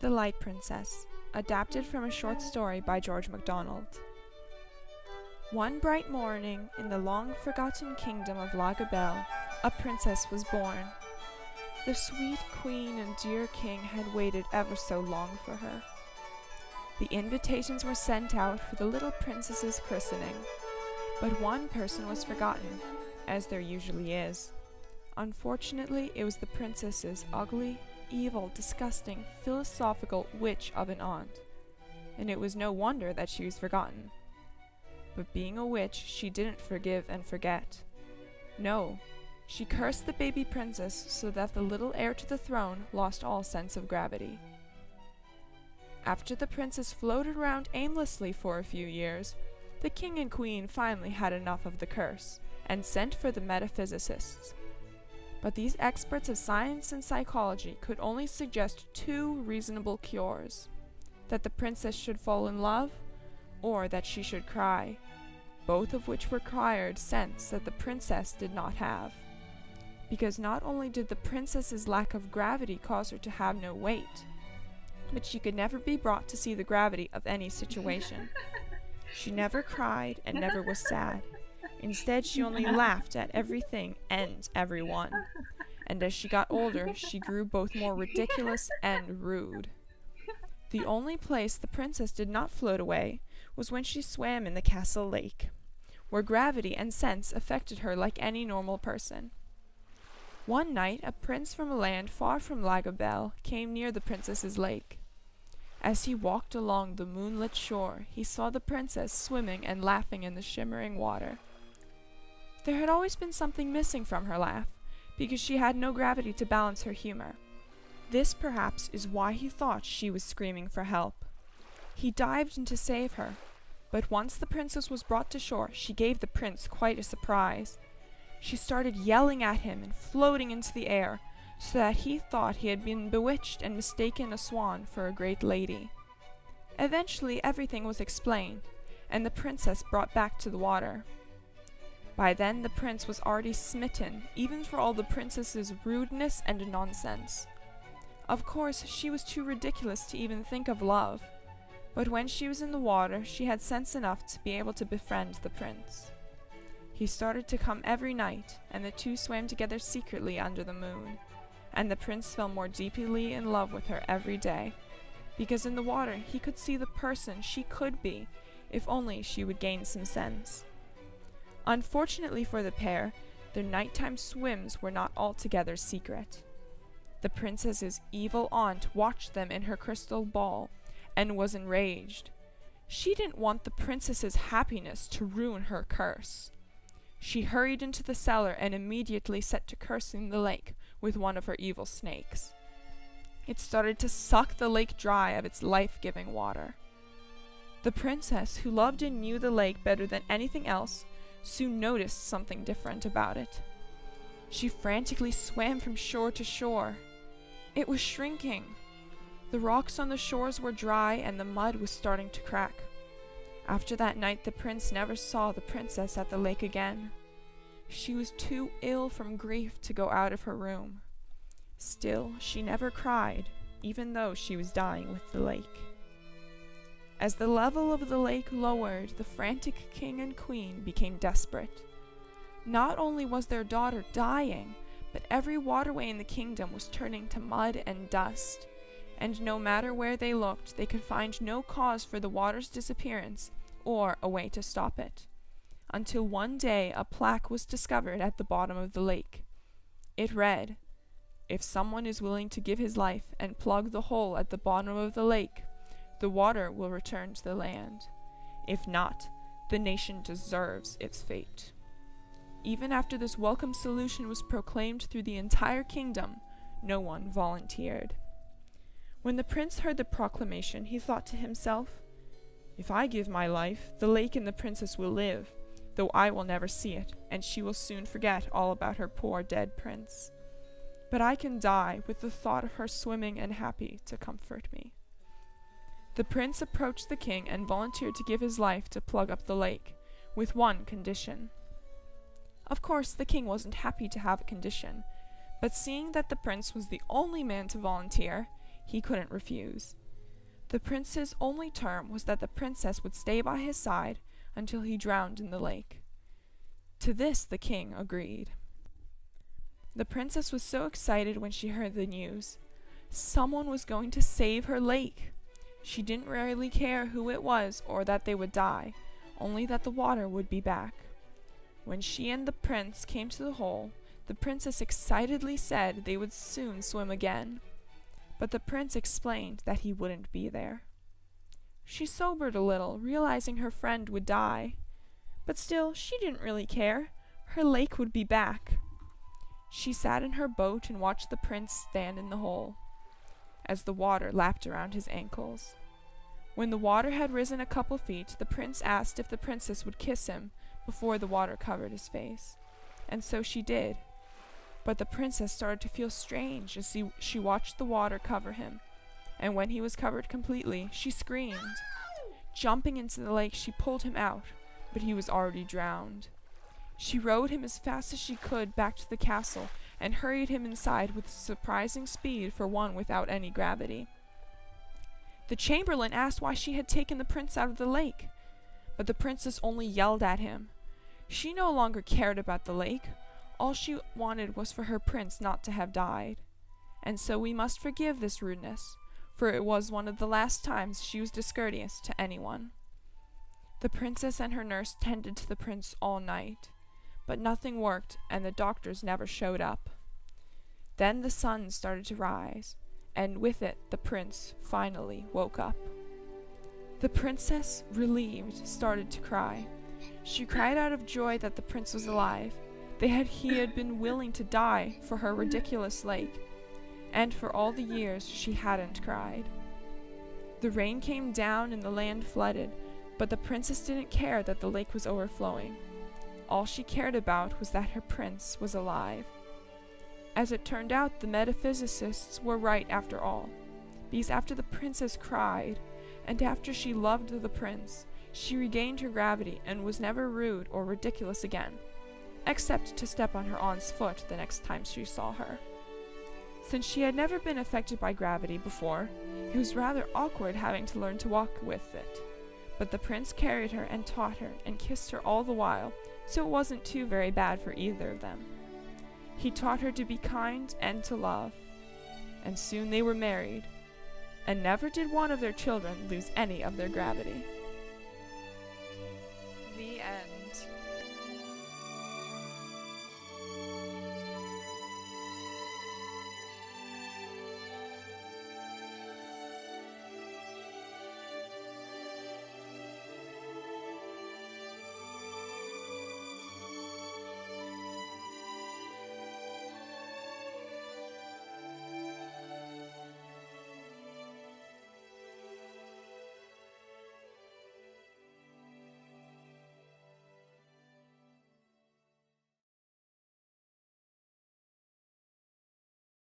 The Light Princess, adapted from a short story by George MacDonald. One bright morning, in the long-forgotten kingdom of Lagobel, a princess was born. The sweet queen and dear king had waited ever so long for her. The invitations were sent out for the little princess's christening, but one person was forgotten, as there usually is. Unfortunately, it was the princess's ugly, evil, disgusting, philosophical witch of an aunt, and it was no wonder that she was forgotten. But being a witch, she didn't forgive and forget. No, she cursed the baby princess so that the little heir to the throne lost all sense of gravity. After the princess floated around aimlessly for a few years, the king and queen finally had enough of the curse, and sent for the metaphysicists. But these experts of science and psychology could only suggest two reasonable cures: that the princess should fall in love, or that she should cry, both of which required sense that the princess did not have. Because not only did the princess's lack of gravity cause her to have no weight, but she could never be brought to see the gravity of any situation. She never cried and never was sad. Instead, she only laughed at everything and everyone. And as she got older, she grew both more ridiculous and rude. The only place the princess did not float away was when she swam in the castle lake, where gravity and sense affected her like any normal person. One night, a prince from a land far from Lagobel came near the princess's lake. As he walked along the moonlit shore, he saw the princess swimming and laughing in the shimmering water. There had always been something missing from her laugh, because she had no gravity to balance her humor. This, perhaps, is why he thought she was screaming for help. He dived in to save her, but once the princess was brought to shore, she gave the prince quite a surprise. She started yelling at him and floating into the air, so that he thought he had been bewitched and mistaken a swan for a great lady. Eventually everything was explained, and the princess brought back to the water. By then the prince was already smitten, even for all the princess's rudeness and nonsense. Of course, she was too ridiculous to even think of love, but when she was in the water, she had sense enough to be able to befriend the prince. He started to come every night, and the two swam together secretly under the moon, and the prince fell more deeply in love with her every day, because in the water he could see the person she could be, if only she would gain some sense. Unfortunately for the pair, their nighttime swims were not altogether secret. The princess's evil aunt watched them in her crystal ball, and was enraged. She didn't want the princess's happiness to ruin her curse. She hurried into the cellar and immediately set to cursing the lake with one of her evil snakes. It started to suck the lake dry of its life-giving water. The princess, who loved and knew the lake better than anything else, soon noticed something different about it. She frantically swam from shore to shore. It was shrinking. The rocks on the shores were dry and the mud was starting to crack. After that night, the prince never saw the princess at the lake again. She was too ill from grief to go out of her room. Still, she never cried, even though she was dying with the lake. As the level of the lake lowered, the frantic king and queen became desperate. Not only was their daughter dying, but every waterway in the kingdom was turning to mud and dust, and no matter where they looked, they could find no cause for the water's disappearance or a way to stop it. Until one day a plaque was discovered at the bottom of the lake. It read, "If someone is willing to give his life and plug the hole at the bottom of the lake, the water will return to the land. If not, the nation deserves its fate." Even after this welcome solution was proclaimed through the entire kingdom, no one volunteered. When the prince heard the proclamation, he thought to himself, "If I give my life, the lake and the princess will live, though I will never see it, and she will soon forget all about her poor dead prince. But I can die with the thought of her swimming and happy to comfort me." The prince approached the king and volunteered to give his life to plug up the lake, with one condition. Of course, the king wasn't happy to have a condition, but seeing that the prince was the only man to volunteer, he couldn't refuse. The prince's only term was that the princess would stay by his side until he drowned in the lake. To this the king agreed. The princess was so excited when she heard the news. Someone was going to save her lake. She didn't really care who it was or that they would die, only that the water would be back. When she and the prince came to the hole, the princess excitedly said they would soon swim again. But the prince explained that he wouldn't be there. She sobered a little, realizing her friend would die. But still, she didn't really care. Her lake would be back. She sat in her boat and watched the prince stand in the hole, as the water lapped around his ankles. When the water had risen a couple feet, the prince asked if the princess would kiss him before the water covered his face. And so she did. But the princess started to feel strange as she watched the water cover him, and when he was covered completely, she screamed. Jumping into the lake, she pulled him out, but he was already drowned. She rowed him as fast as she could back to the castle and hurried him inside with surprising speed for one without any gravity. The chamberlain asked why she had taken the prince out of the lake, but the princess only yelled at him. She no longer cared about the lake. All she wanted was for her prince not to have died. And so we must forgive this rudeness, for it was one of the last times she was discourteous to anyone. The princess and her nurse tended to the prince all night, but nothing worked and the doctors never showed up. Then the sun started to rise, and with it the prince finally woke up. The princess, relieved, started to cry. She cried out of joy that the prince was alive. He had been willing to die for her ridiculous lake, and for all the years she hadn't cried. The rain came down and the land flooded, but the princess didn't care that the lake was overflowing. All she cared about was that her prince was alive. As it turned out, the metaphysicists were right after all, because after the princess cried, and after she loved the prince, she regained her gravity and was never rude or ridiculous again, except to step on her aunt's foot the next time she saw her. Since she had never been affected by gravity before, it was rather awkward having to learn to walk with it. But the prince carried her and taught her and kissed her all the while, so it wasn't too very bad for either of them. He taught her to be kind and to love, and soon they were married, and never did one of their children lose any of their gravity.